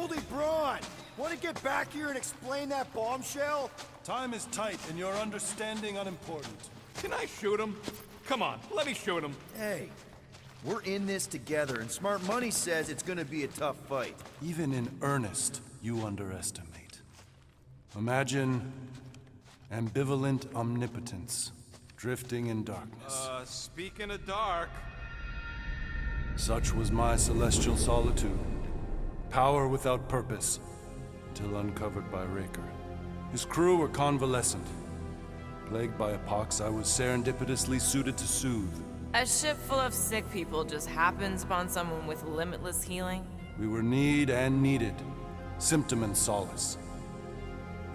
Goldie Braun! Want to get back here and explain that bombshell? Time is tight and your understanding unimportant. Can I shoot him? Come on, let me shoot him. Hey, we're in this together, and Smart Money says it's gonna be a tough fight. Even in earnest, you underestimate. Imagine ambivalent omnipotence, drifting in darkness. Speaking of dark... Such was my celestial solitude. Power without purpose, till uncovered by RAKER. His crew were convalescent. Plagued by a pox I was serendipitously suited to soothe. A ship full of sick people just happens upon someone with limitless healing? We were need and needed, symptom and solace.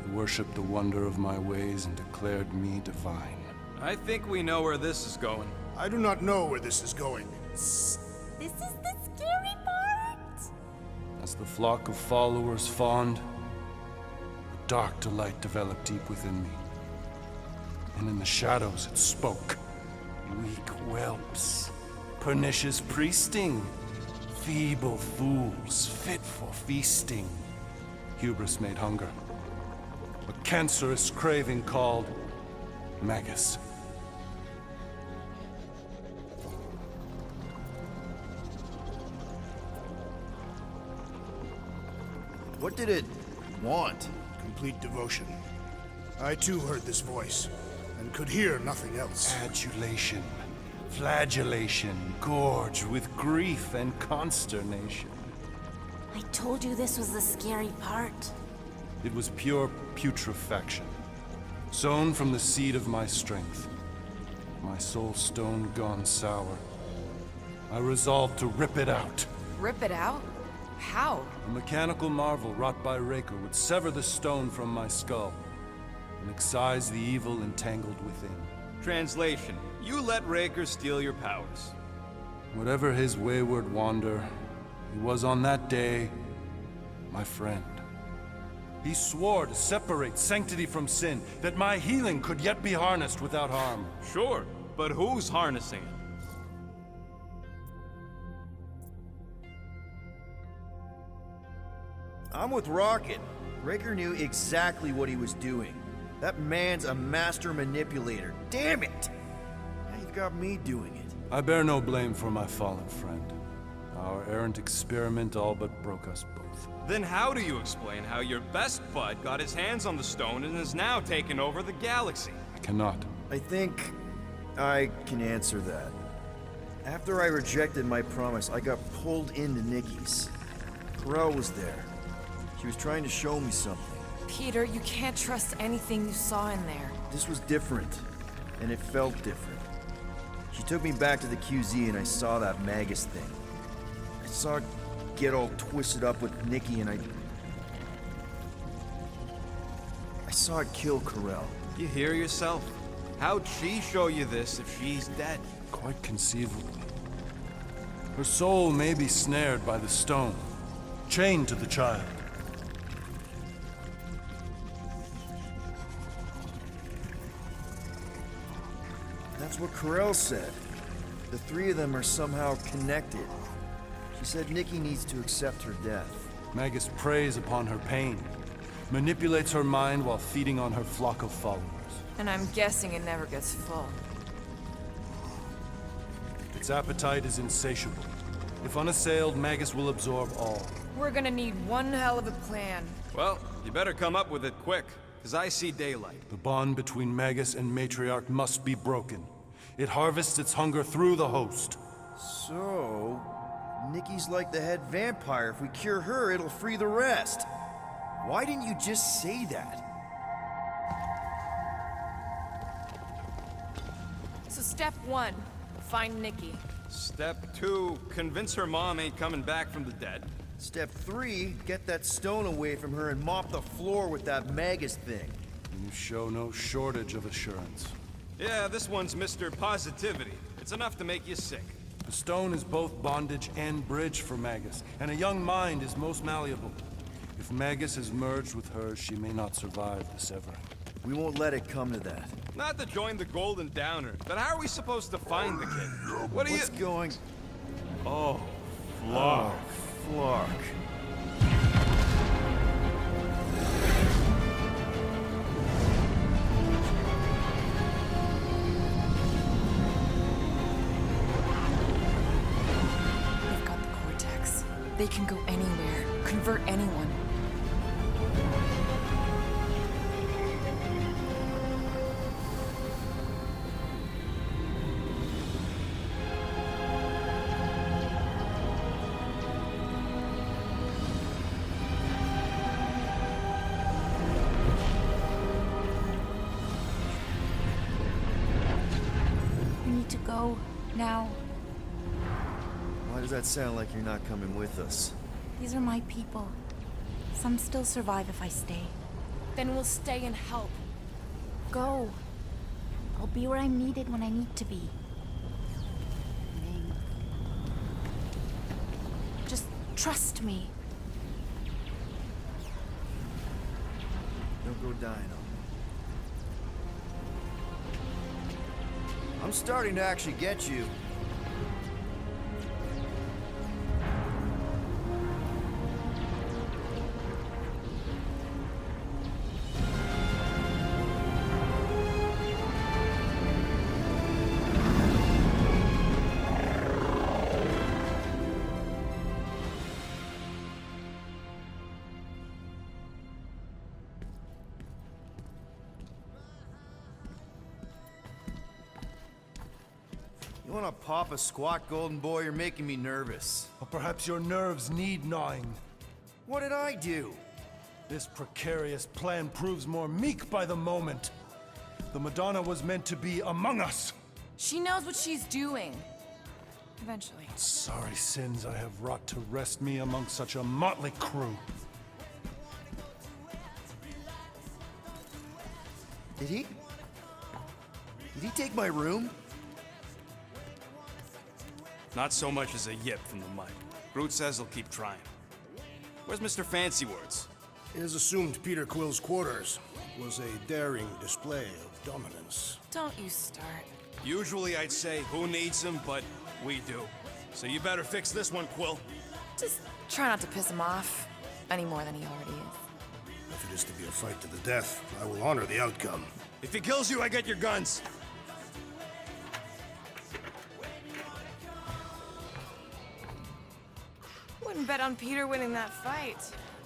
They worshipped the wonder of my ways and declared me divine. I think we know where this is going. I do not know where this is going. This is the scary part! As the flock of followers fawned, a dark delight developed deep within me. And in the shadows it spoke. Weak whelps, pernicious priesting, feeble fools fit for feasting. Hubris made hunger. A cancerous craving called Magus. What did it want? Complete devotion. I too heard this voice, and could hear nothing else. Adulation, flagellation, gorged with grief and consternation. I told you this was the scary part. It was pure putrefaction, sown from the seed of my strength. My soul stone gone sour. I resolved to rip it out. Rip it out? How? A mechanical marvel wrought by RAKER would sever the stone from my skull and excise the evil entangled within. Translation, you let RAKER steal your powers. Whatever his wayward wander, he was on that day my friend. He swore to separate sanctity from sin, that my healing could yet be harnessed without harm. Sure, but who's harnessing it? I'm with Rocket. RAKER knew exactly what he was doing. That man's a master manipulator. Damn it! Now you've got me doing it. I bear no blame for my fallen friend. Our errant experiment all but broke us both. Then how do you explain how your best bud got his hands on the stone and is now taking over the galaxy? I cannot. I think I can answer that. After I rejected my promise, I got pulled into Nikki's. Corel was there. She was trying to show me something. Peter, you can't trust anything you saw in there. This was different, and it felt different. She took me back to the QZ and I saw that Magus thing. I saw it get all twisted up with Nikki and I saw it kill Corel. You hear yourself? How'd she show you this if she's dead? Quite conceivably. Her soul may be snared by the stone, chained to the child. That's what Corel said. The three of them are somehow connected. She said Nikki needs to accept her death. Magus preys upon her pain, manipulates her mind while feeding on her flock of followers. And I'm guessing it never gets full. Its appetite is insatiable. If unassailed, Magus will absorb all. We're gonna need one hell of a plan. Well, you better come up with it quick, because I see daylight. The bond between Magus and Matriarch must be broken. It harvests its hunger through the host. So, Nikki's like the head vampire. If we cure her, it'll free the rest. Why didn't you just say that? So step one, find Nikki. Step 2, convince her mom ain't coming back from the dead. Step 3, get that stone away from her and mop the floor with that Magus thing. You show no shortage of assurance. Yeah, this one's Mr. Positivity. It's enough to make you sick. The stone is both bondage and bridge for Magus, and a young mind is most malleable. If Magus is merged with hers, she may not survive the severing. We won't let it come to that. Not to join the Golden Downer, but how are we supposed to find the kid? What are What's going... Oh, Oh, Flark. They can go anywhere, convert anyone. We need to go now. Why does that sound like you're not coming with us? These are my people. Some still survive if I stay. Then we'll stay and help. Go. I'll be where I'm needed when I need to be. Ming. Just trust me. Don't go dying on me. I'm starting to actually get you. You wanna pop a squat, golden boy? You're making me nervous. Or perhaps your nerves need gnawing. What did I do? This precarious plan proves more meek by the moment. The Madonna was meant to be among us. She knows what she's doing. Eventually. Sorry sins I have wrought to wrest me among such a motley crew. Did he take my room? Not so much as a yip from the mud. Groot says he'll keep trying. Where's Mr. Fancy Words? It is assumed Peter Quill's quarters was a daring display of dominance. Don't you start. Usually I'd say, who needs him, but we do. So you better fix this one, Quill. Just try not to piss him off any more than he already is. If it is to be a fight to the death, I will honor the outcome. If he kills you, I get your guns. Wouldn't bet on Peter winning that fight.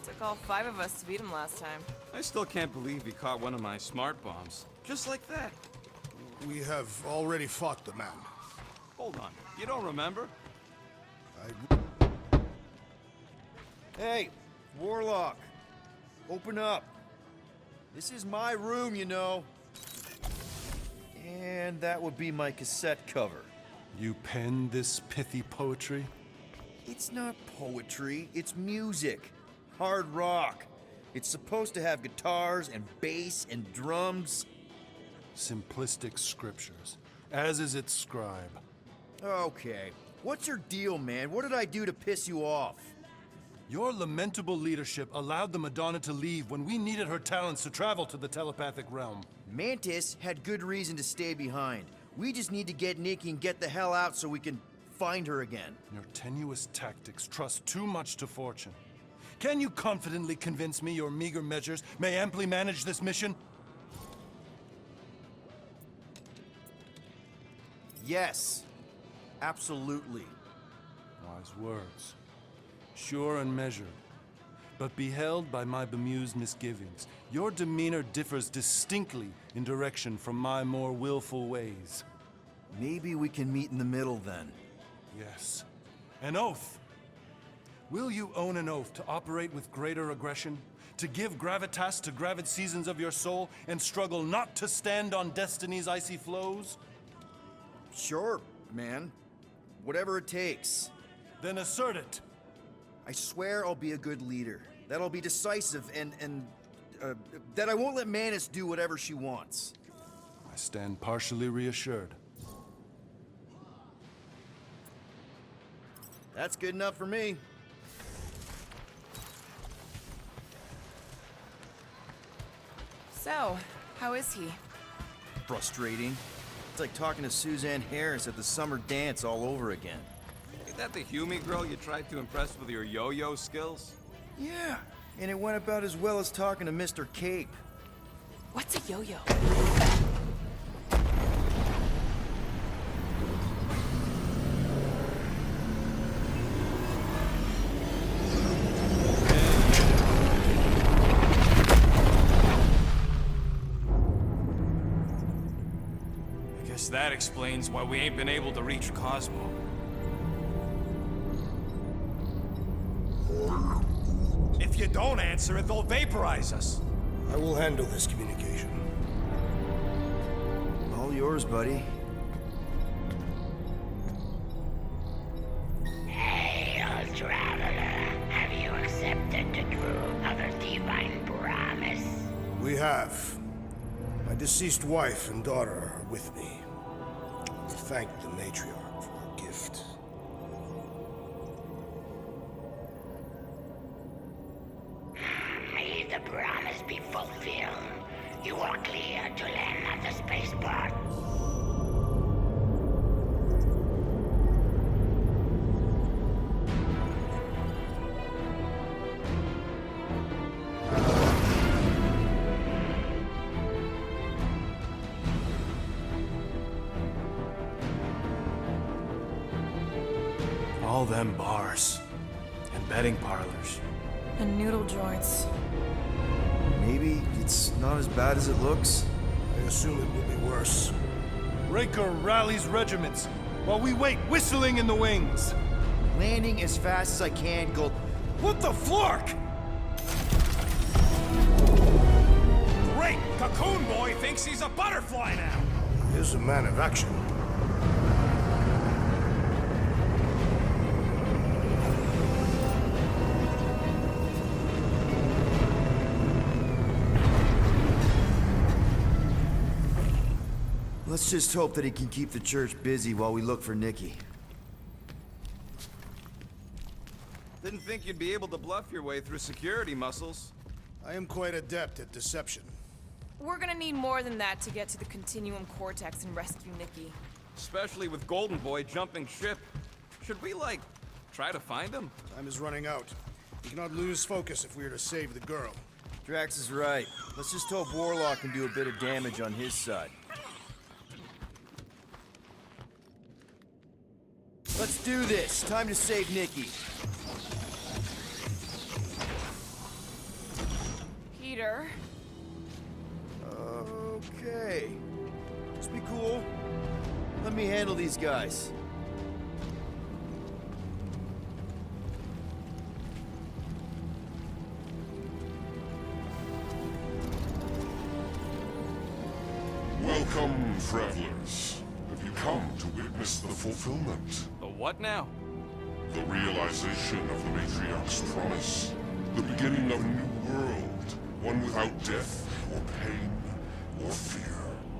Took all 5 of us to beat him last time. I still can't believe he caught one of my smart bombs. Just like that. We have already fought the man. Hold on. You don't remember? Hey, Warlock. Open up. This is my room, you know. And that would be my cassette cover. You penned this pithy poetry? It's not poetry, it's music. Hard rock. It's supposed to have guitars and bass and drums. Simplistic scriptures, as is its scribe. Okay. What's your deal, man? What did I do to piss you off? Your lamentable leadership allowed the Madonna to leave when we needed her talents to travel to the telepathic realm. Mantis had good reason to stay behind. We just need to get Nikki and get the hell out so we can find her again. Your tenuous tactics trust too much to fortune. Can you confidently convince me your meager measures may amply manage this mission? Yes. Absolutely. Wise words. Sure and measured. But beheld by my bemused misgivings, your demeanor differs distinctly in direction from my more willful ways. Maybe we can meet in the middle then. Yes. An oath. Will you own an oath to operate with greater aggression? To give gravitas to gravid seasons of your soul and struggle not to stand on destiny's icy flows? Sure, man. Whatever it takes. Then assert it. I swear I'll be a good leader. That I'll be decisive and that I won't let Mantis do whatever she wants. I stand partially reassured. That's good enough for me. So, how is he? Frustrating. It's like talking to Suzanne Harris at the summer dance all over again. Ain't that the Hume girl you tried to impress with your yo-yo skills? Yeah, and it went about as well as talking to Mr. Cape. What's a yo-yo? that explains why we ain't been able to reach Cosmo. If you don't answer it, they'll vaporize us. I will handle this communication. All yours, buddy. Hail, traveler. Have you accepted the truth of a divine promise? We have. My deceased wife and daughter are with me. Thank the matriarch for her gift. May the promise be fulfilled. You are clear to land at the spaceport. All them bars and betting parlors. And noodle joints. Maybe it's not as bad as it looks. I assume it will be worse. RAKER rallies regiments while we wait whistling in the wings. Landing as fast as I can, Gold. What the flark? Great! Cocoon Boy thinks he's a butterfly now! He is a man of action. Let's just hope that he can keep the church busy while we look for Nikki. Didn't think you'd be able to bluff your way through security muscles. I am quite adept at deception. We're gonna need more than that to get to the Continuum Cortex and rescue Nikki. Especially with Golden Boy jumping ship. Should we, like, try to find him? Time is running out. We cannot lose focus if we are to save the girl. Drax is right. Let's just hope Warlock can do a bit of damage on his side. Let's do this. Time to save Nikki. Peter. Okay. Just be cool. Let me handle these guys. Welcome, travelers. Have you come to witness the fulfillment? The what now? The realization of the Matriarch's promise. The beginning of a new world. One without death, or pain, or fear.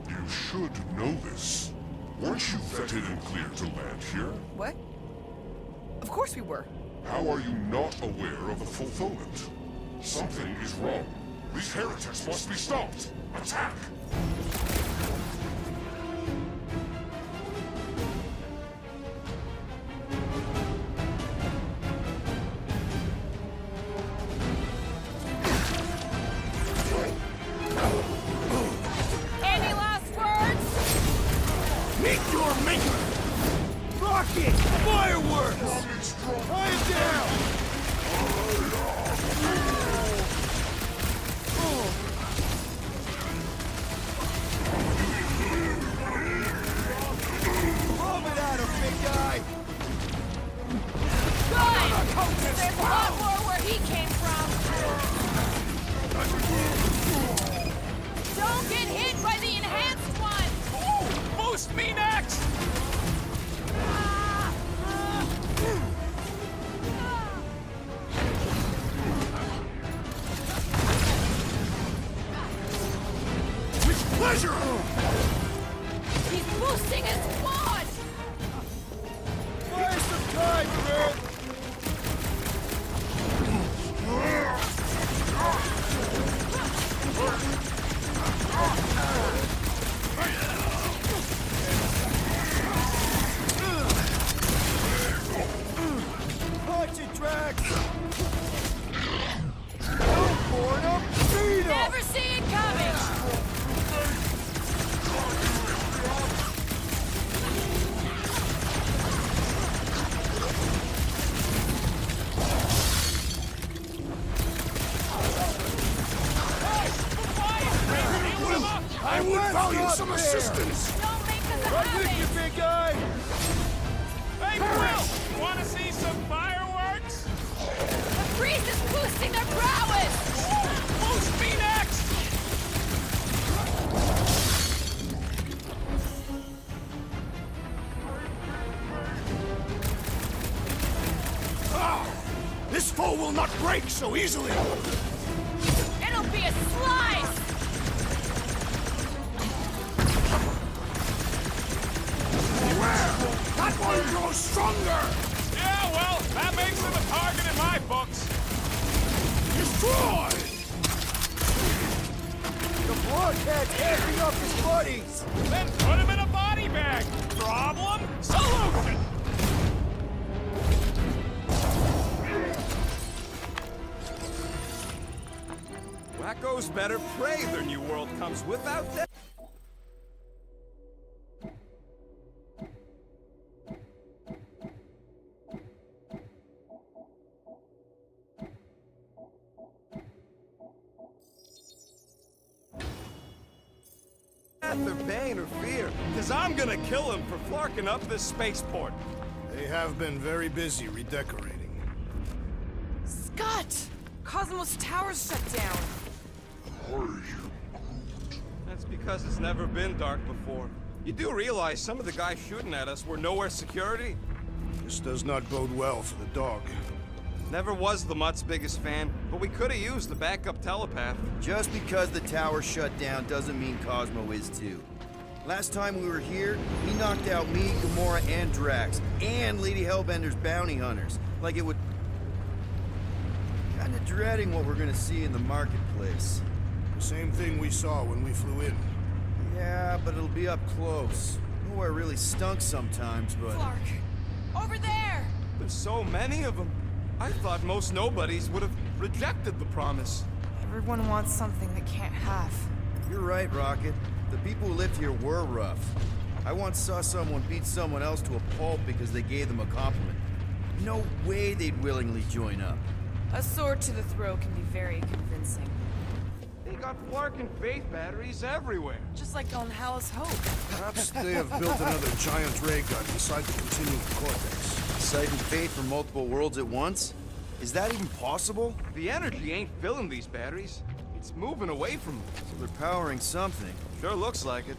You should know this. Weren't you vetted and cleared to land here? What? Of course we were. How are you not aware of the fulfillment? Something is wrong. These heretics must be stopped. Attack! Any last words? Meet your maker! Rocket! Fireworks! Quiet down! Lob it at him, big guy! Good! There's a lot more where he came from. Don't get hit by the enhanced one! Ooh! Boost me next! With pleasure! He's boosting his squad! Buy some time, Rick! Punch it, Drax! Go for it, beat him! Never see it coming! I would value some assistance! Don't make us a Right with you, big guy! Hey, Will! Want to see some fireworks? The priest is boosting their prowess! Boost me next! This foe will not break so easily! It'll be a slice! Beware! That one grows stronger! Yeah, well, that makes him a target in my books. Destroy! The blockhead's acting up his buddies! Then put him in a body bag. Problem? Solution! Wacko's better pray their new world comes without them. Or pain or fear, because I'm gonna kill him for flarking up this spaceport. They have been very busy redecorating. Scott! Cosmos Tower's shut down. That's because it's never been dark before. You do realize some of the guys shooting at us were nowhere security? This does not bode well for the dog. Never was the Mutt's biggest fan, but we could have used the backup telepath. Just because the tower shut down doesn't mean Cosmo is too. Last time we were here, we knocked out me, Gamora, and Drax, and Lady Hellbender's bounty hunters. Like it would... Kinda dreading what we're gonna see in the marketplace. The same thing we saw when we flew in. Yeah, but it'll be up close. Nowhere really stunk sometimes, but... Clark! Over there! There's so many of them. I thought most nobodies would have rejected the promise. Everyone wants something they can't have. You're right, Rocket. The people who lived here were rough. I once saw someone beat someone else to a pulp because they gave them a compliment. No way they'd willingly join up. A sword to the throat can be very convincing. They got flarkin' faith batteries everywhere. Just like on Hallis Hope. Perhaps they have built another giant ray gun inside the continuum cortex. Siphon faith from multiple worlds at once? Is that even possible? The energy ain't filling these batteries. It's moving away from them. So they're powering something. Sure looks like it.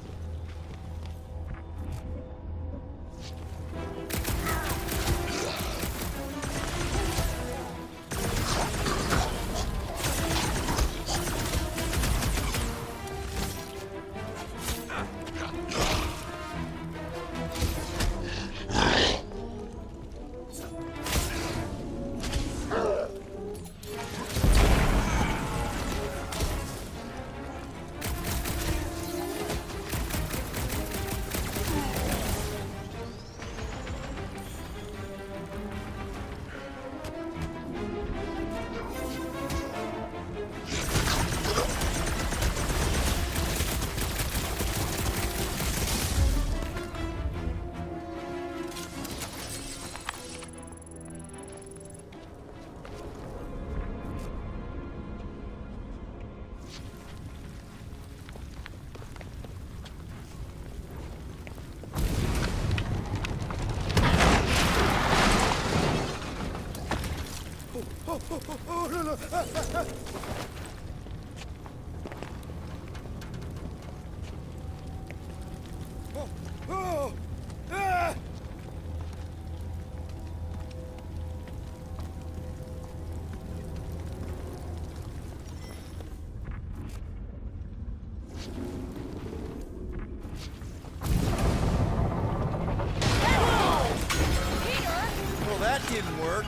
Well, that didn't work.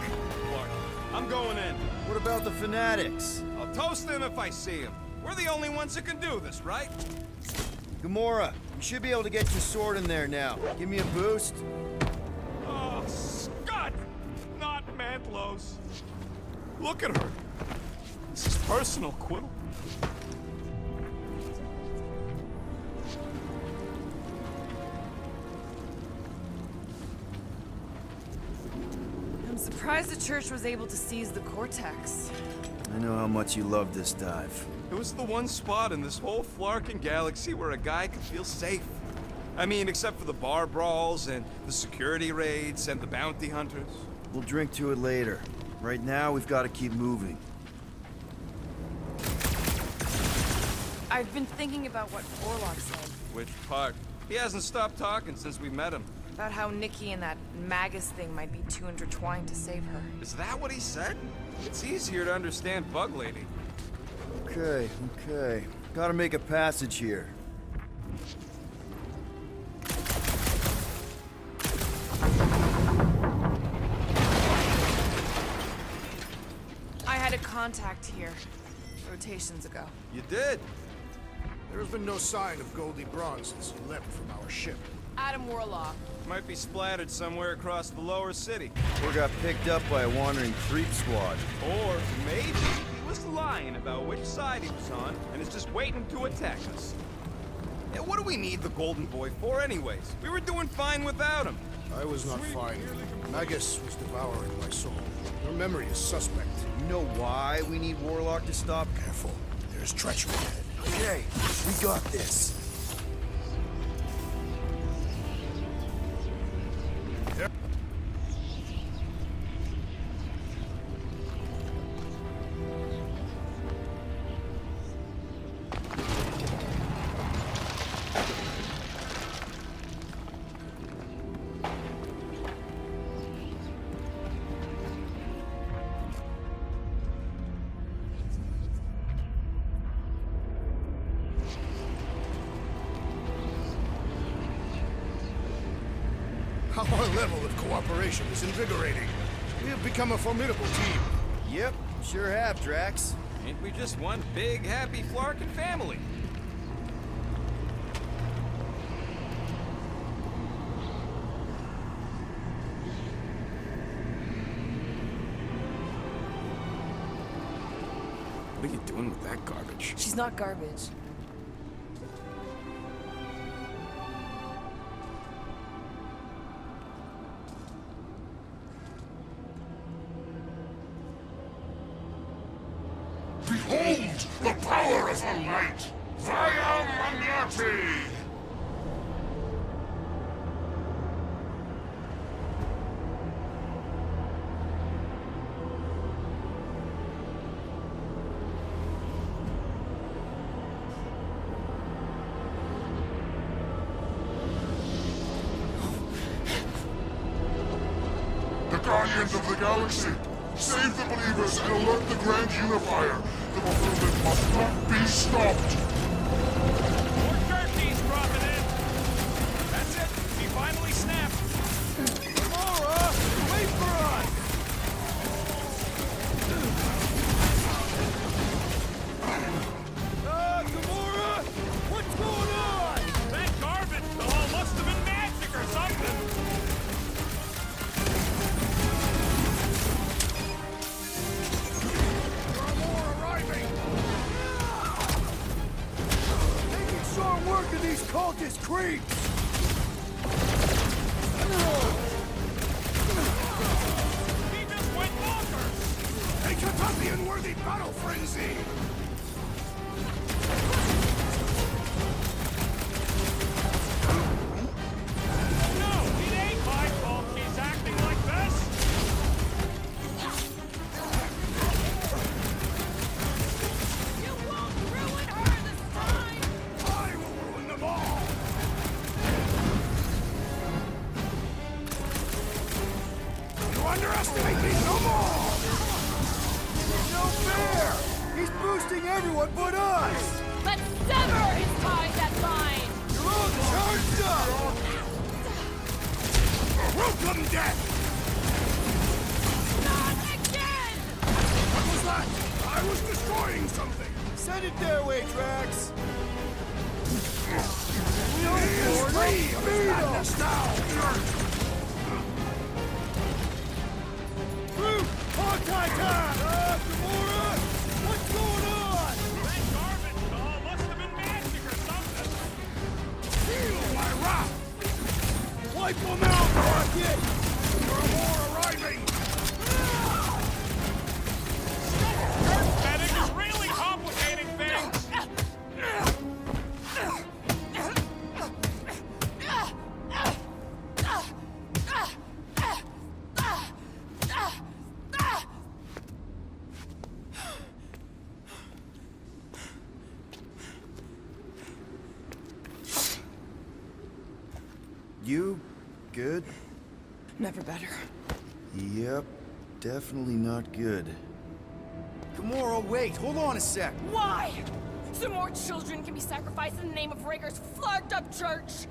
Clark, I'm going in. What about the fanatics? I'll toast them if I see them. We're the only ones that can do this, right? Gamora, you should be able to get your sword in there now. Give me a boost. Oh, Scott! Not Mantlos. Look at her. This is personal, Quill. I'm surprised the church was able to seize the Cortex. I know how much you love this dive. It was the one spot in this whole Flarkin galaxy where a guy could feel safe. I mean, except for the bar brawls and the security raids and the bounty hunters. We'll drink to it later. Right now, we've got to keep moving. I've been thinking about what Orlok said. Which part? He hasn't stopped talking since we met him. About how Nikki and that Magus thing might be too intertwined to save her. Is that what he said? It's easier to understand Bug Lady. Okay. Gotta make a passage here. I had a contact here, rotations ago. You did? There has been no sign of Goldie Braun since he left from our ship. Adam Warlock. Might be splattered somewhere across the lower city. Or got picked up by a wandering creep squad. Or maybe he was lying about which side he was on and is just waiting to attack us. Yeah, what do we need the Golden Boy for anyways? We were doing fine without him. I was not fine. Magus was devouring my soul. Your memory is suspect. You know why we need Warlock to stop? Careful. There's treachery ahead. Okay, we got this. Our level of cooperation is invigorating. We have become a formidable team. Yep, sure have, Drax. Ain't we just one big, happy Flarkin family? What are you doing with that garbage? She's not garbage. Behold the power of the light! Via Magnati! The Guardians of the Galaxy! Save the believers and alert the Grand Unifier! The fulfillment must not be stopped! More turkeys dropping in! That's it! He finally snapped! Laura! Wait for us! Gamora! What's going on? That garbage doll must have been magic or something! Work of these cultist creeps! He just went bonkers! They took up the unworthy battle frenzy! No, it ain't my fault he's acting like this! You won't ruin her this time! I will ruin them all! You underestimate me no more! No fair! He's boosting everyone but us! Let's sever his ties that bind! You're all charged up! Welcome, death! Not again! What was that? I was destroying something! Send it their way, Drax. No more! Free of his madness now! Groot! Hawkeye time! Gamora! What's going on? That garbage doll must have been magic or something! Feel my wrath! Wipe them out, Rocket! There are more arriving! Earth betting is really complicating things! You good? Never better. Yep, definitely not good. Gamora, wait, hold on a sec. Why? So more children can be sacrificed in the name of Raker's flagged up church?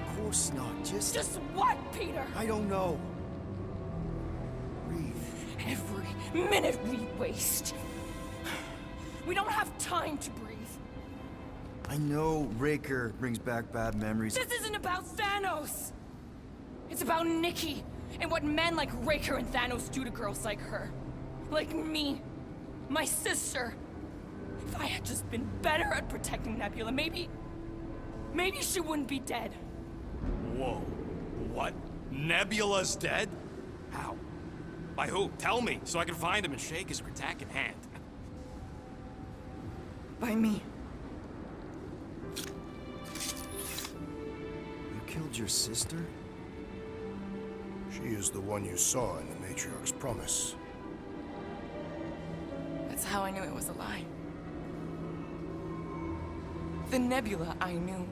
Of course not, just what, Peter? I don't know. Breathe. Every minute we waste. We don't have time to breathe. I know Raker brings back bad memories. This isn't about Thanos. It's about Nikki and what men like Raker and Thanos do to girls like her. Like me. My sister. If I had just been better at protecting Nebula, maybe she wouldn't be dead. Whoa. What? Nebula's dead? How? By who? Tell me, so I can find him and shake his Ratak in hand. By me. You killed your sister? She is the one you saw in the Matriarch's promise. That's how I knew it was a lie. The Nebula I knew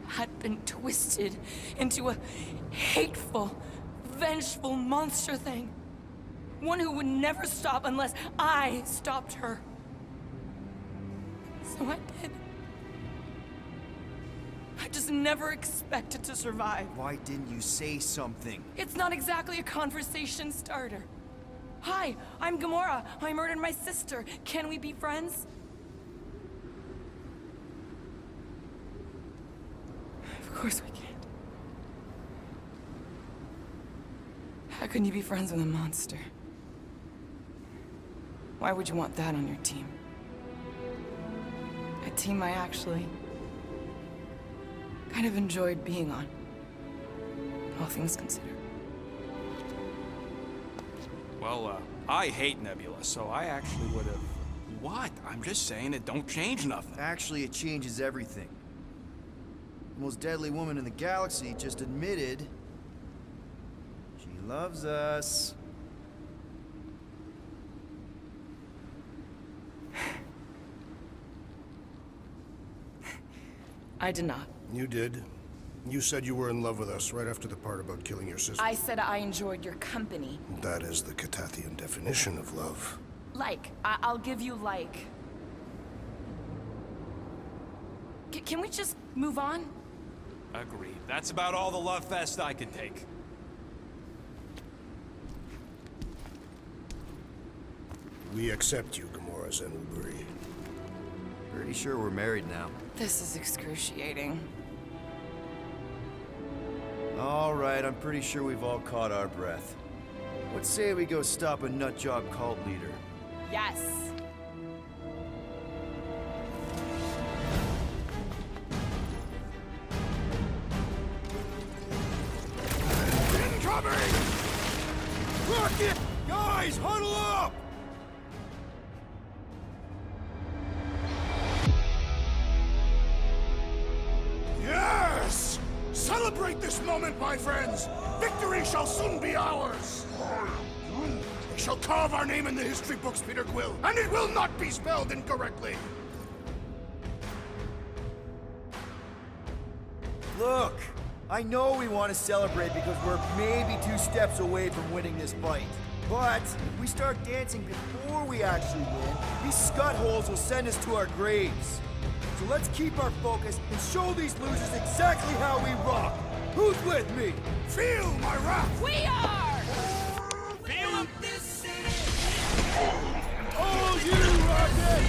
had been twisted into a hateful, vengeful monster thing. One who would never stop unless I stopped her. So I did. I just never expected to survive. Why didn't you say something? It's not exactly a conversation starter. Hi, I'm Gamora. I murdered my sister. Can we be friends? Of course we can't. How can you be friends with a monster? Why would you want that on your team? A team I actually kind of enjoyed being on, all things considered. Well, I hate Nebula, so I actually would have... What? I'm just saying it don't change nothing. Actually, it changes everything. The most deadly woman in the galaxy just admitted she loves us. I did not. You did. You said you were in love with us right after the part about killing your sister. I said I enjoyed your company. That is the Catathian definition of love. Like. I'll give you like. Can we just move on? Agreed. That's about all the love fest I can take. We accept you, Gamora Zenuburi. Pretty sure we're married now. This is excruciating. All right, I'm pretty sure we've all caught our breath. What say we go stop a nutjob cult leader? Yes. Incoming! Rocket! Guys, huddle up! Yes! Celebrate this moment, my friends! Victory shall soon be ours! We shall carve our name in the history books, Peter Quill, and it will not be spelled incorrectly! Look, I know we want to celebrate because we're maybe 2 steps away from winning this fight. But if we start dancing before we actually win, these scutholes will send us to our graves. So let's keep our focus and show these losers exactly how we rock. Who's with me? Feel my wrath! We are! Feel this city! All you, Rocket!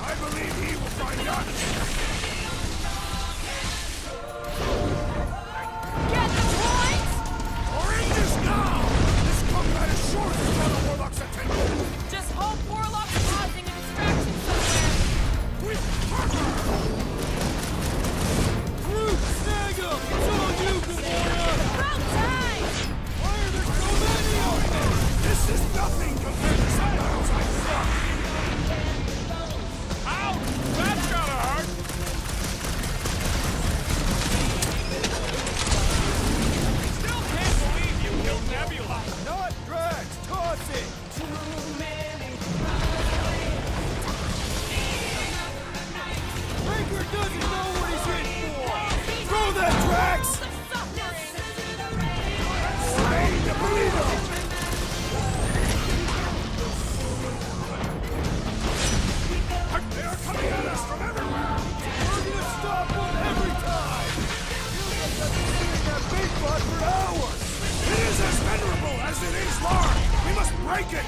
I believe he will find us! Get the point! Or end this now! This combat is sure to draw the Warlock's attention! Just hope Warlock's causing a distraction somewhere! With Parker! Root, snag 'em! Break it!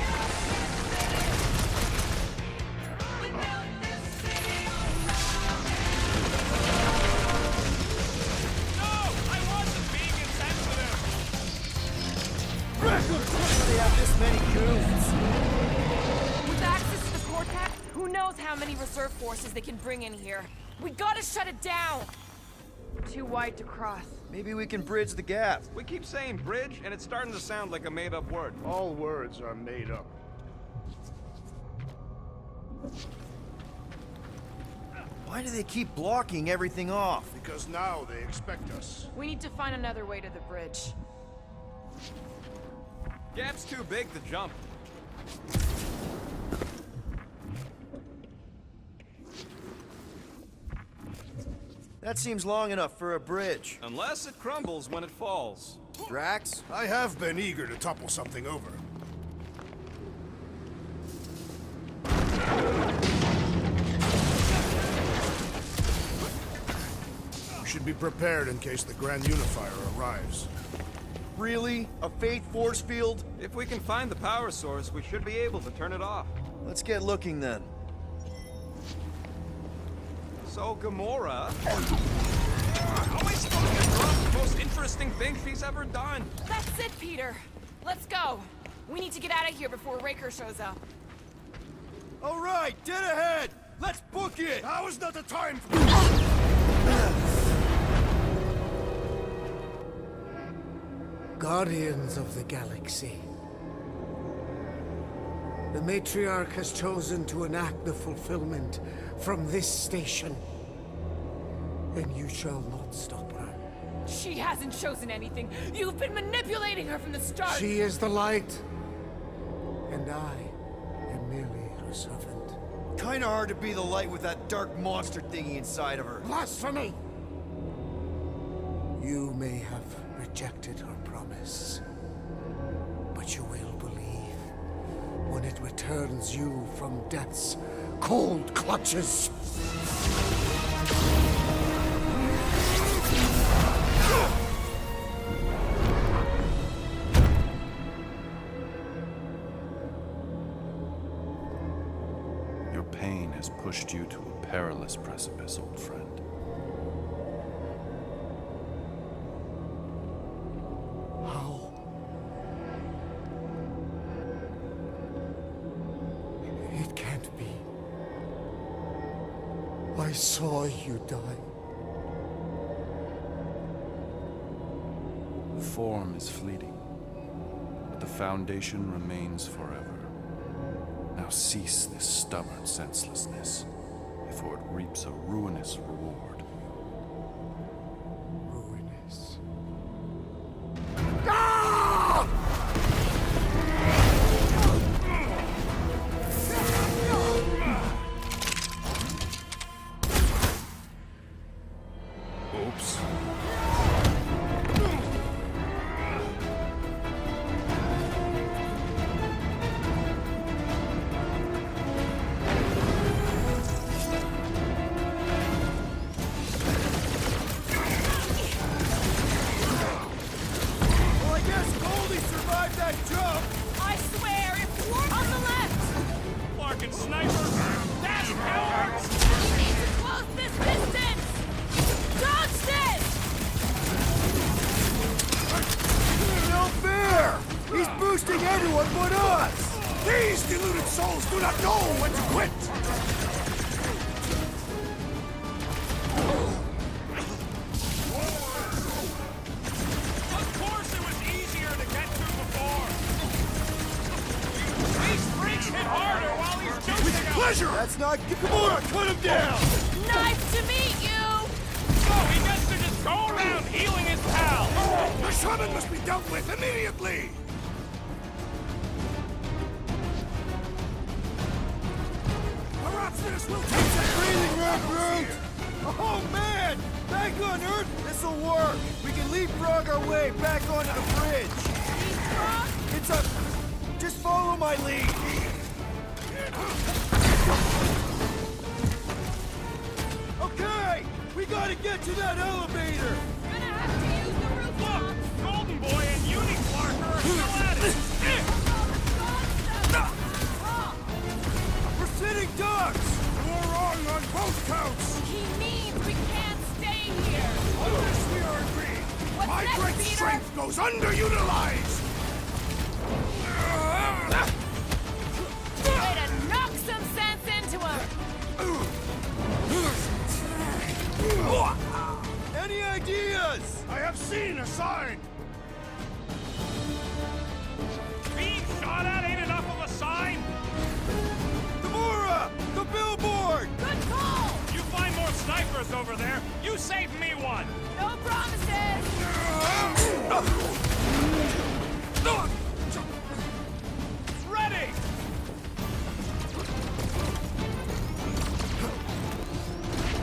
They have this many goons. With access to the cortex, who knows how many reserve forces they can bring in here. We gotta shut it down! Too wide to cross. Maybe we can bridge the gap. We keep saying bridge, and it's starting to sound like a made-up word. All words are made up. Why do they keep blocking everything off? Because now they expect us. We need to find another way to the bridge. Gap's too big to jump. That seems long enough for a bridge. Unless it crumbles when it falls. Drax? I have been eager to topple something over. We should be prepared in case the Grand Unifier arrives. Really? A fate force field? If we can find the power source, we should be able to turn it off. Let's get looking then. So, Gamora... How am I supposed to drop the most interesting thing she's ever done? That's it, Peter. Let's go. We need to get out of here before RAKER shows up. All right, dead ahead! Let's book it! Now is not the time for... Guardians of the Galaxy. The Matriarch has chosen to enact the fulfillment from this station. And you shall not stop her. She hasn't chosen anything. You've been manipulating her from the start. She is the light. And I am merely her servant. Kinda hard to be the light with that dark monster thingy inside of her. Blasphemy! You may have rejected her promise, but you will believe when it returns you from death's cold clutches. Your pain has pushed you to a perilous precipice, old friend. How? It can't be. I saw you die. Form is fleeting, but the foundation remains forever. Now cease this stubborn senselessness, before it reaps a ruinous reward. Ruinous. Oops. Well, I guess Goldie survived that jump! I swear, if we're on the left! Larkin sniper! That's cowards! We need to close this distance! Dodge this! No fair! He's boosting everyone but us! These deluded souls do not know when to quit! Of course it was easier to get to before! These freaks hit harder while he's juicing out! Pleasure! That's not... Gamora, cut him down! Nice to meet you! So he gets to just go around healing his pal! The shaman must be dealt with immediately! Perhaps this will take some Breathing room, Groot! Oh, man! Back on Earth, this'll work! We can leapfrog our way back onto the bridge! Leapfrog? It's a... Just follow my lead! Okay! We gotta get to that elevator! Gonna have to use the rooftop! Golden Boy and Unix Larker are still at it! counts! He means we can't stay here! On this we are agreed! What's My next, great Peter? strength goes underutilized! Way to knock some sense into him! Any ideas? I have seen a sign! Being shot at ain't enough of a sign! Gamora! The billboard! Good call! You find more snipers over there, you save me one! No promises! Ready!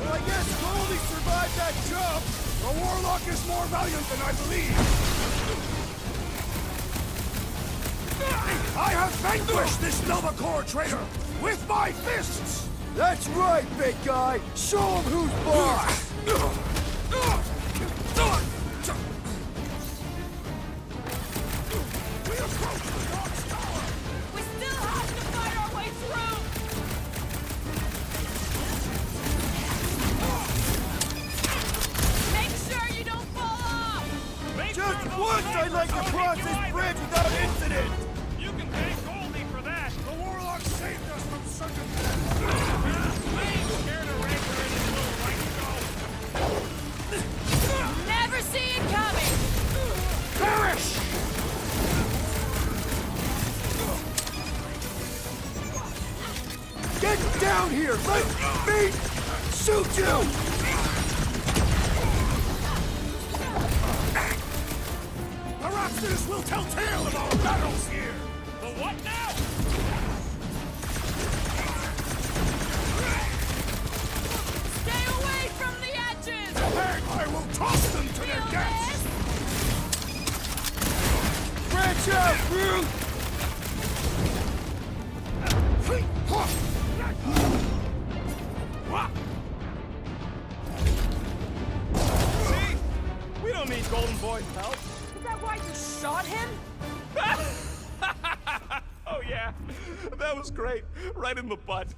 Well, I guess Goldie survived that jump! The Warlock is more valiant than I believe! I have vanquished this Nova Corps traitor with my fists! That's right, big guy! Show him who's boss! We approach the Dark's Tower! We still have to fight our way through! Make sure you don't fall off! Just once I'd like to cross this bridge without incident! You can thank Goldie for that! The Warlock saved us from certain I ain't scared of RAKER and his little right go! Never see it coming! perish! Get down here! Let me shoot you! The Raptors will tell tale of our battles here! The what now? Stay away from the edges! And I will toss them to their deaths! Branch out, Groot! See? We don't need Golden Boy's help. Is that why you shot him? Oh yeah, that was great. Right in the butt.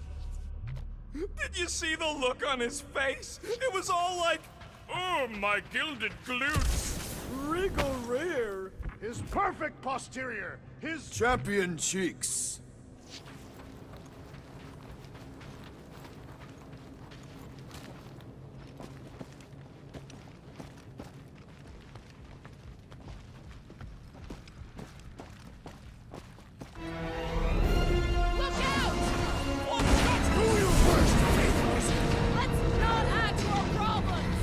Did you see the look on his face? It was all like, oh, my gilded glutes. Regal rear! His perfect posterior! His Champion cheeks! Look out! do you first, faithfuls! Let's not add to our problems!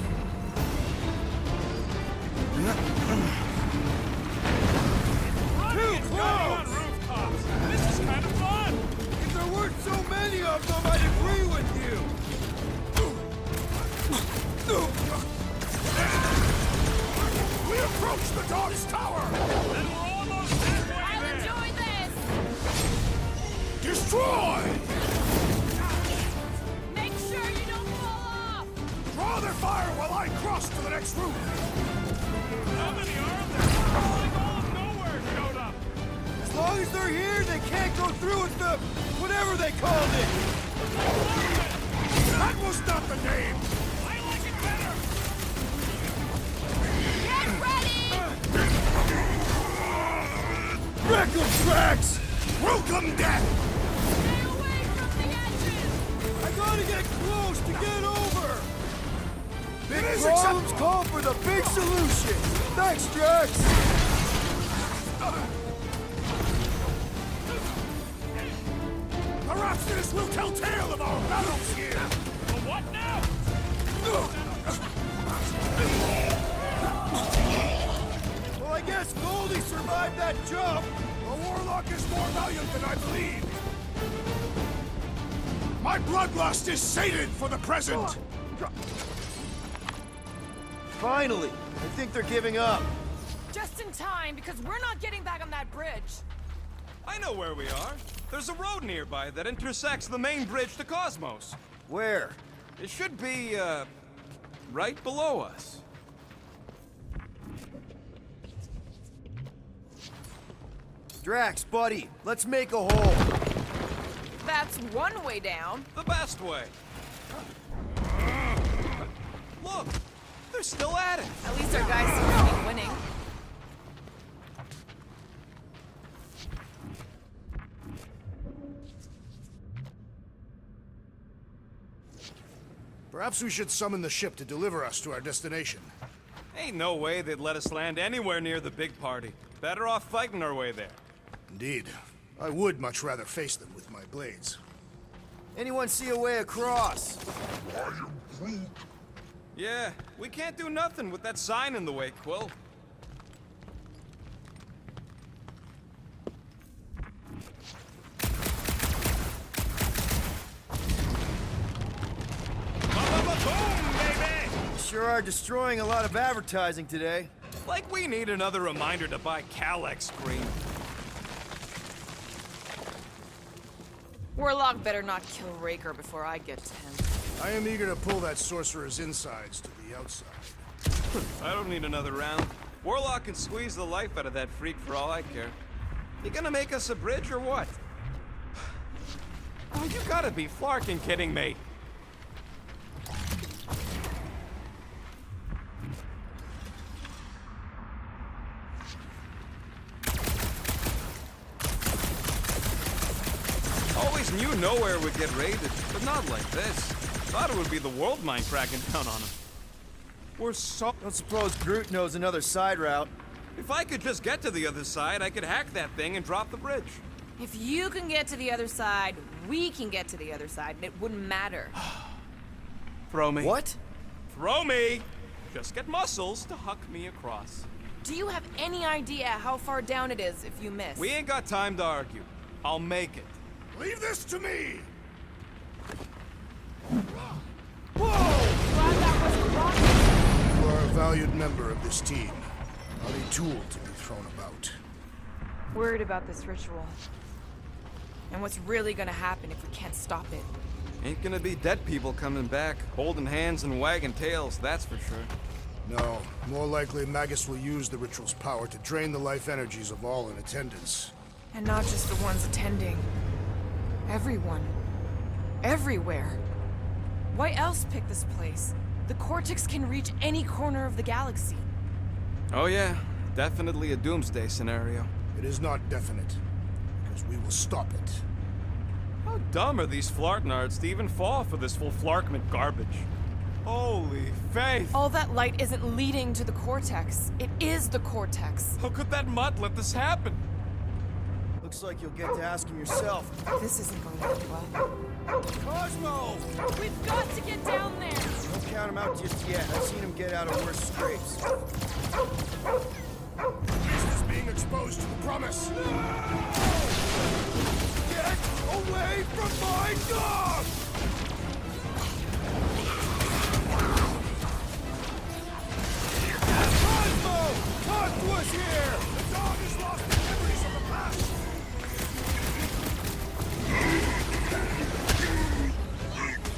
Running and gunning on close! rooftops. This is kind of fun. If there weren't so many of them, I'd agree with you! We approach the Dark's Tower! And we're almost halfway I'll there. enjoy this! Destroy! Make sure you don't fall off! Draw their fire while I cross to the next room! How many are there? Like all of nowhere showed up. As long as they're here, they can't go through with the... whatever they called it! That was not the name! I like it better. Get ready! Wreck 'em, Drax! Welcome, death! Stay away from the edges! I gotta get close to get over! Big is problems acceptable. call for the big solution! Thanks, Drax! The Raptors will tell tale of our battles here! The what now? Well, I guess Goldie survived that jump! The Warlock is more valiant than I believe! My bloodlust is sated for the present! Finally! I think they're giving up. Just in time, because we're not getting back on that bridge. I know where we are. There's a road nearby that intersects the main bridge to Cosmos. Where? It should be, right below us. Drax, buddy, let's make a hole. That's one way down. The best way. Look! They're still at it! At least our guys seem to be winning. Perhaps we should summon the ship to deliver us to our destination. Ain't no way they'd let us land anywhere near the big party. Better off fighting our way there. Indeed. I would much rather face them with my blades. Anyone see a way across? Yeah, we can't do nothing with that sign in the way, Quill. Boom, baby! Sure are destroying a lot of advertising today. Like we need another reminder to buy Calex screen. Warlock better not kill Raker before I get to him. I am eager to pull that sorcerer's insides to the outside. I don't need another round. Warlock can squeeze the life out of that freak for all I care. You gonna make us a bridge or what? Oh, you gotta be flarking kidding me. Always knew nowhere would get raided, but not like this. Thought it would be the world mine cracking down on them. We're so... Don't suppose Groot knows another side route. If I could just get to the other side, I could hack that thing and drop the bridge. If you can get to the other side, we can get to the other side, and it wouldn't matter. Throw me. What? Throw me! Just get muscles to huck me across. Do you have any idea how far down it is if you miss? We ain't got time to argue. I'll make it. Leave this to me! Glad that wasn't rocket. You are a valued member of this team. Not a tool to be thrown about. Worried about this ritual. And what's really gonna happen if we can't stop it? Ain't gonna be dead people coming back, holding hands and wagging tails, that's for sure. No, more likely Magus will use the ritual's power to drain the life energies of all in attendance. And not just the ones attending. Everyone. Everywhere. Why else pick this place? The Cortex can reach any corner of the galaxy. Oh yeah, definitely a doomsday scenario. It is not definite, because we will stop it. How dumb are these flartnards to even fall for this full flarkment garbage? Holy faith! All that light isn't leading to the Cortex. It is the Cortex. How could that mutt let this happen? Looks like you'll get to ask him yourself. This isn't going to end well. Cosmo! We've got to get down there! Don't count him out just yet. I've seen him get out of worse scrapes. This is being exposed to the promise! Get away from my dog! Cosmo! Talk to us here! The dog has lost the memories of the past!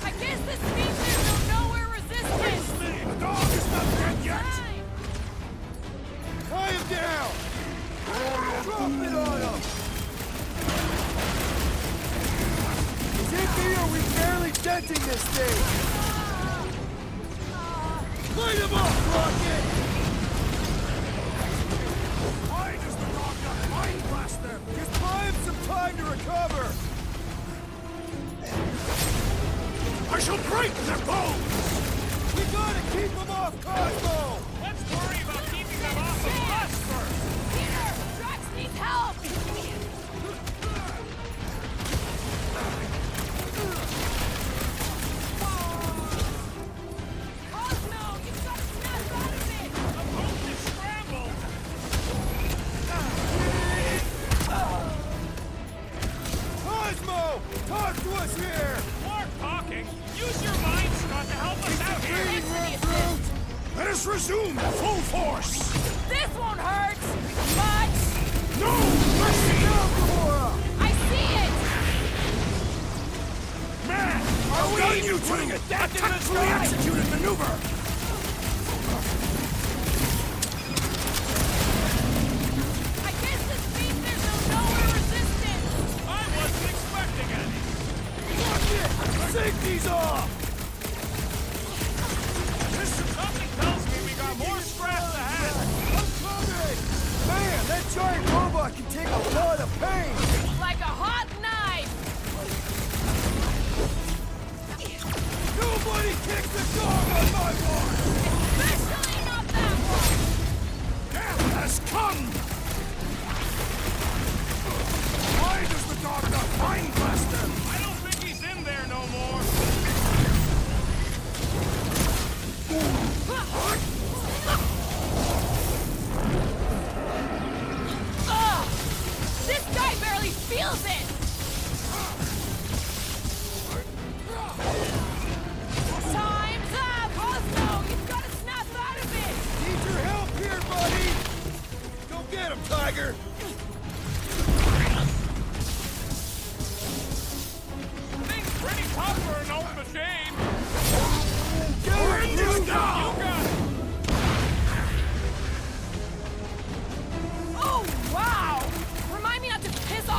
I guess this means there's no nowhere resistance! The dog is not dead yet! Tie him down! Drop it on him! Is it me or are we barely denting this thing? Light him up, Rocket! Why does the dog not mind blast them? Just buy him some time to recover! I shall break their bones! We gotta keep him off Cosmo! Let's worry about keeping them off of us first! Peter! Drax needs help! Cosmo, you've got to snap out of it! The boat is scrambled! Cosmo! Talk to us here! More talking! Use your mind, Scott, to help us out here! Breathing room fruit! Let us resume full force! This won't hurt! Much! No mercy! I see it! Man! Are we you two? A tactfully executed maneuver! I guess this means there's no nowhere resistance! I wasn't expecting any! Lock it! Safety's off! This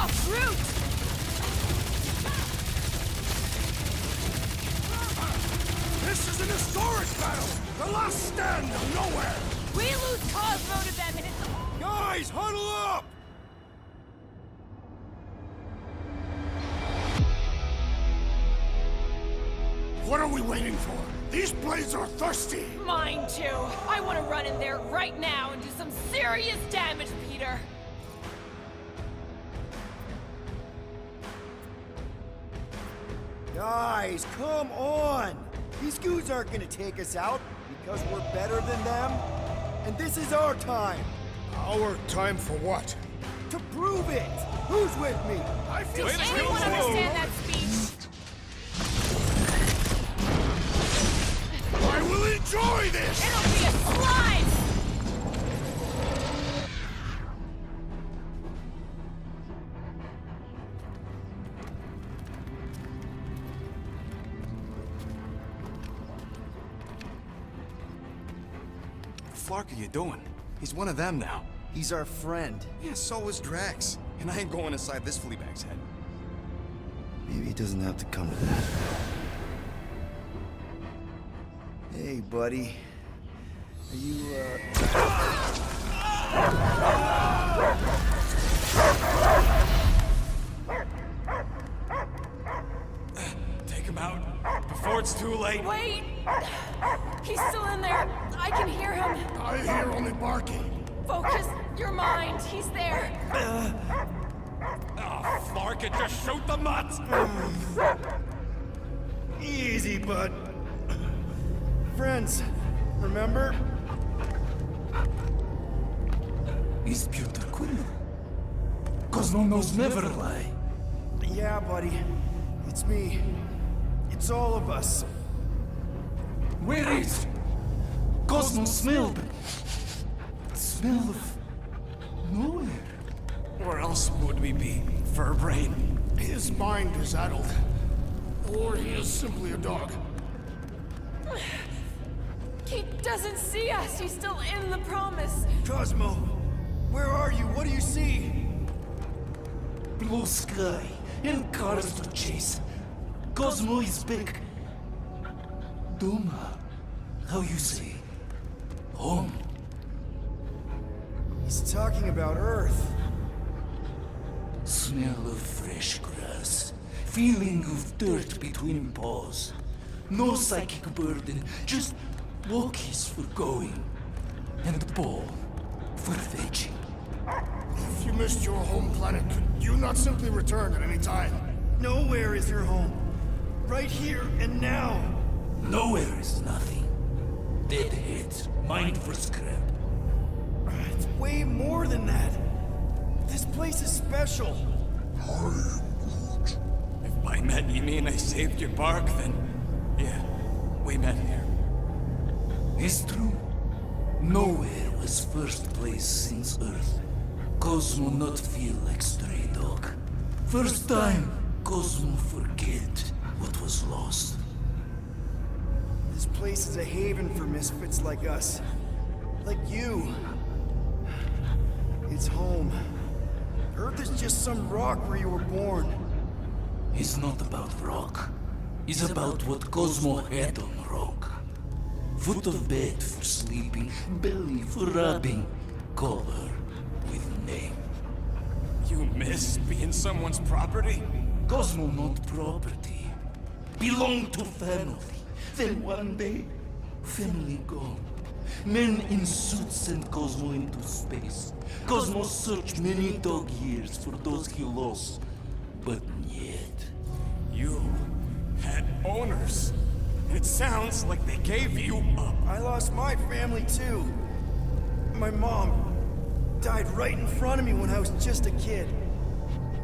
off route! This is an historic battle! The last stand of nowhere! We lose Cosmo to them and it's... Guys, huddle up! What are we waiting for? These blades are thirsty! Mine too. I want to run in there right now and do some serious damage, Peter. Guys, come on! These goons aren't gonna take us out because we're better than them. And this is our time. Our time for what? To prove it! Who's with me? I feel Does anyone understand that speech? I will enjoy this! It'll be a slide! What the fuck are you doing? He's one of them now. He's our friend. Yeah, so is Drax. And I ain't going inside this fleabag's head. Maybe it doesn't have to come to that. Hey, buddy. Are you, Take him out before it's too late. Wait! He's still in there. I can hear him. I hear only barking. Focus your mind. He's there. Oh, Flark, just shoot the mutt! Easy, bud. Friends, remember? He's Peter Quill. Cosmo knows never lie. Yeah, buddy. It's me. It's all of us. Where is Cosmo smelled? Smell of nowhere. Where else would we be, Furbrain? His mind is addled. Or he is simply a dog. He doesn't see us. He's still in the promise. Cosmo, where are you? What do you see? Blue sky and cars to chase. Cosmo is back. Doma, how you say? Home. He's talking about Earth. Smell of fresh grass. Feeling of dirt between paws. No psychic burden, just walkies for going. And ball for fetching. If you missed your home planet, could you not simply return at any time? Nowhere is your home. Right here and now. Nowhere is nothing. Deadheads, mind for scrap. It's way more than that. This place is special. If by met you mean I saved your bark, then yeah, we met here. It's true. Nowhere was first place since Earth. Cosmo not feel like stray dog. First time, Cosmo forget what was lost. This place is a haven for misfits like us. Like you. It's home. Earth is just some rock where you were born. It's not about rock. It's about what Cosmo had on rock. Foot of bed for sleeping, belly for rubbing, color with name. You miss being someone's property? Cosmo not property. Belong to family. Then one day, family gone. Men in suits sent Cosmo into space. Cosmo searched many dog years for those he lost. But yet... You had owners. It sounds like they gave you up. I lost my family too. My mom died right in front of me when I was just a kid.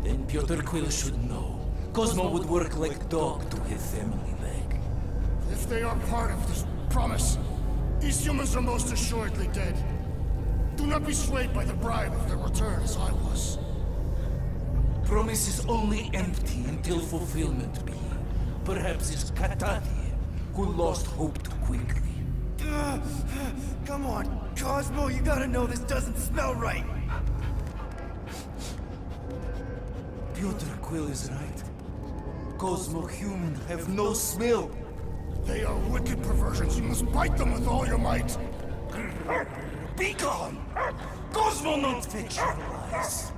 Then Piotr Quill should know. Cosmo would work like dog to have family back. If they are part of this promise, these humans are most assuredly dead. Do not be swayed by the bribe of their return as I was. Promise is only empty until fulfillment be. Perhaps it's Katati who lost hope too quickly. Come on, Cosmo, you gotta know this doesn't smell right. Piotr Quill is right. Cosmo human have no smell. They are wicked perversions. You must bite them with all your might. Be gone! Cosmo not fictionalize.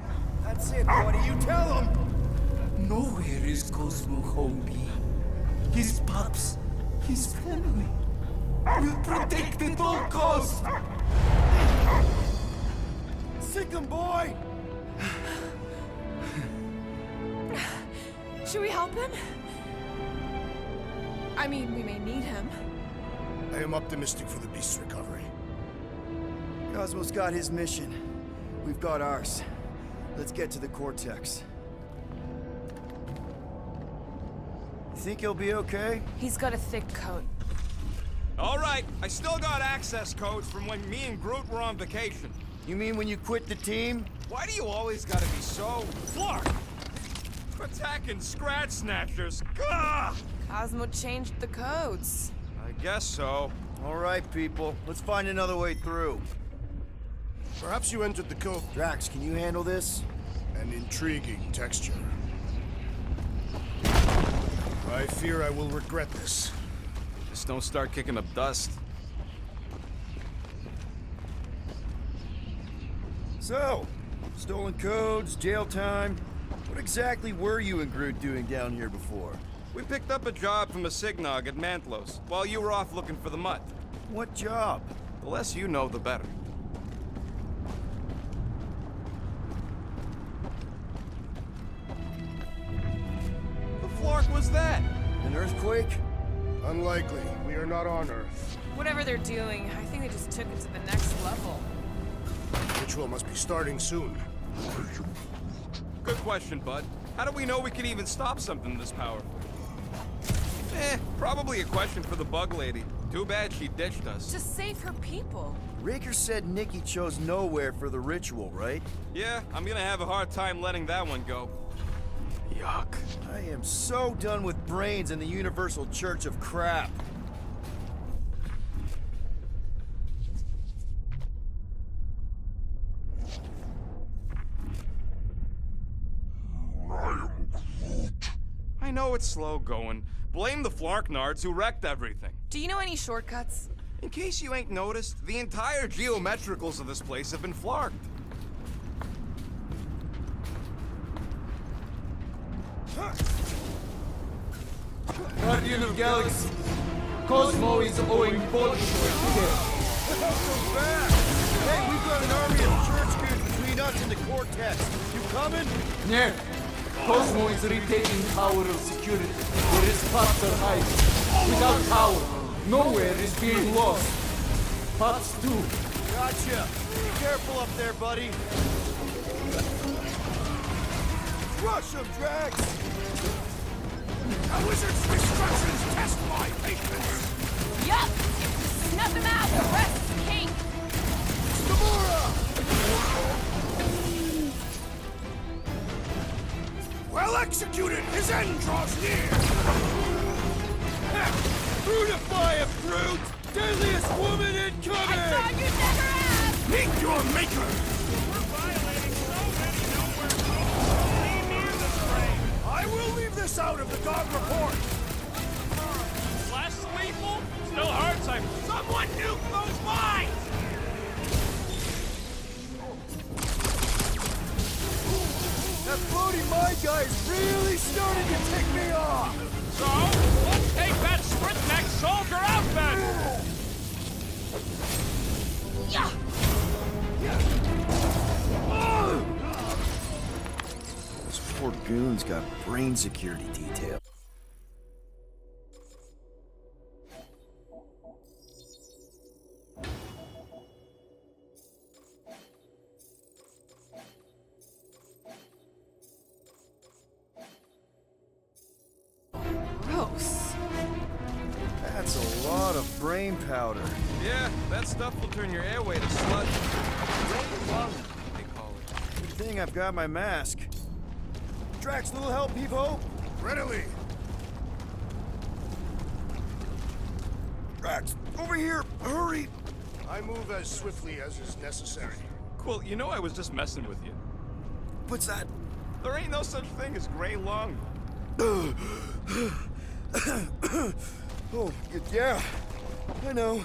That's it, buddy. You tell him. Nowhere is Cosmo home be. His pups, his family, will protect at all costs. Sick him, boy! Should we help him? I mean, we may need him. I am optimistic for the beast's recovery. Cosmo's got his mission. We've got ours. Let's get to the Cortex. You think he'll be okay? He's got a thick coat. All right, I still got access codes from when me and Groot were on vacation. You mean when you quit the team? Why do you always gotta be so... Flark! Attacking Scratch Snatchers! Gah! Cosmo changed the codes. I guess so. All right, people. Let's find another way through. Perhaps you entered the cove. Drax, can you handle this? An intriguing texture. I fear I will regret this. Just don't start kicking up dust. So, stolen codes, jail time. What exactly were you and Groot doing down here before? We picked up a job from a Signog at Mantlos, while you were off looking for the mutt. What job? The less you know, the better. The Flark was that? An earthquake? Unlikely. We are not on Earth. Whatever they're doing, I think they just took it to the next level. Ritual must be starting soon. Good question, bud. How do we know we can even stop something this powerful? Probably a question for the bug lady. Too bad she ditched us. Just save her people. Raker said Nikki chose nowhere for the ritual, right? Yeah, I'm gonna have a hard time letting that one go. Yuck. I am so done with brains and the Universal Church of crap. I know it's slow going. Blame the Flarknards who wrecked everything. Do you know any shortcuts? In case you ain't noticed, the entire geometricals of this place have been flarked. Guardian of Galaxy, Cosmo is owing bullshit. Hey, we've got an army of church dudes between us and the Cortex. You coming? Yeah. Cosmo is retaking Tower of Security, where his pups are hiding. Without power, nowhere is being lost. Pups too. Gotcha. Be careful up there, buddy. Rush him, Drax! A wizard's instructions test my patience! Yup! Snuff him out, the rest is king! Well executed! His end draws near! Brutify him, Groot! Deadliest woman incoming! I thought you'd never ask! Meet your maker! We're violating so many nowhere zones. Leave me in this frame. I will leave this out of the dog report! Less lethal, still hurts. Someone nuke those mines! That floating mine guy is really starting to tick me off! So, let's take that sprint-neck soldier out then! This poor goon's got brain security detail. Gross. That's a lot of brain powder. Yeah, that stuff will turn your airway to sludge. Brain lung, they call it. Good thing I've got my mask. Drax, little help, Peepo? Readily! Drax, over here! Hurry! I move as swiftly as is necessary. Quill, you know I was just messing with you. What's that? There ain't no such thing as gray lung. Oh, yeah. I know.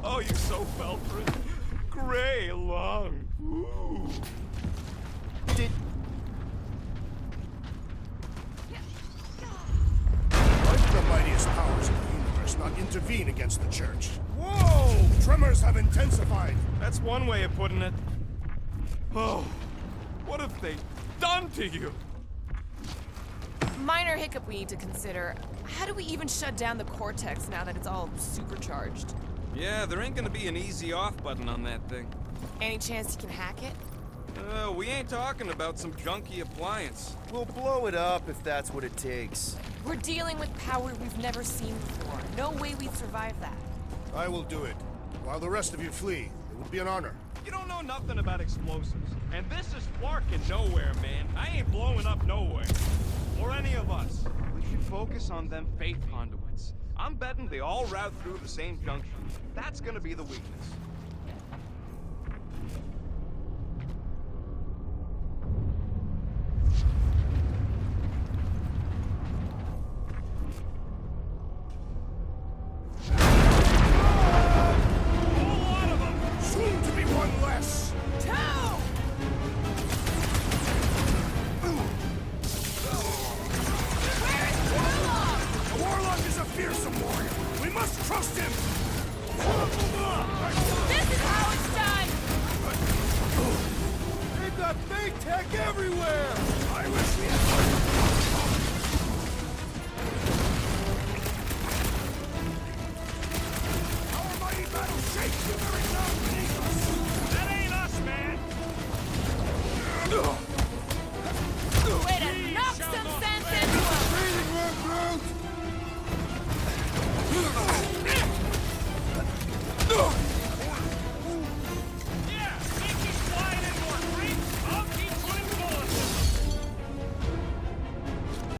Oh, you so fell for it. Gray lung. Ooh. Why do the mightiest powers of the universe not intervene against the church? Whoa! Tremors have intensified. That's one way of putting it. Oh, what have they done to you? Minor hiccup we need to consider. How do we even shut down the Cortex now that it's all supercharged? Yeah, there ain't gonna be an easy off button on that thing. Any chance you can hack it? We ain't talking about some junky appliance. We'll blow it up if that's what it takes. We're dealing with power we've never seen before. No way we'd survive that. I will do it. While the rest of you flee, it would be an honor. You don't know nothing about explosives. And this is flarking nowhere, man. I ain't blowing up nowhere. Or any of us. We should focus on them faith conduits. I'm betting they all route through the same junction. That's gonna be the weakness. Soon to be one less! The Warlock is a fearsome warrior. We must trust him! This is how it's done! They've got fake tech everywhere! I wish we had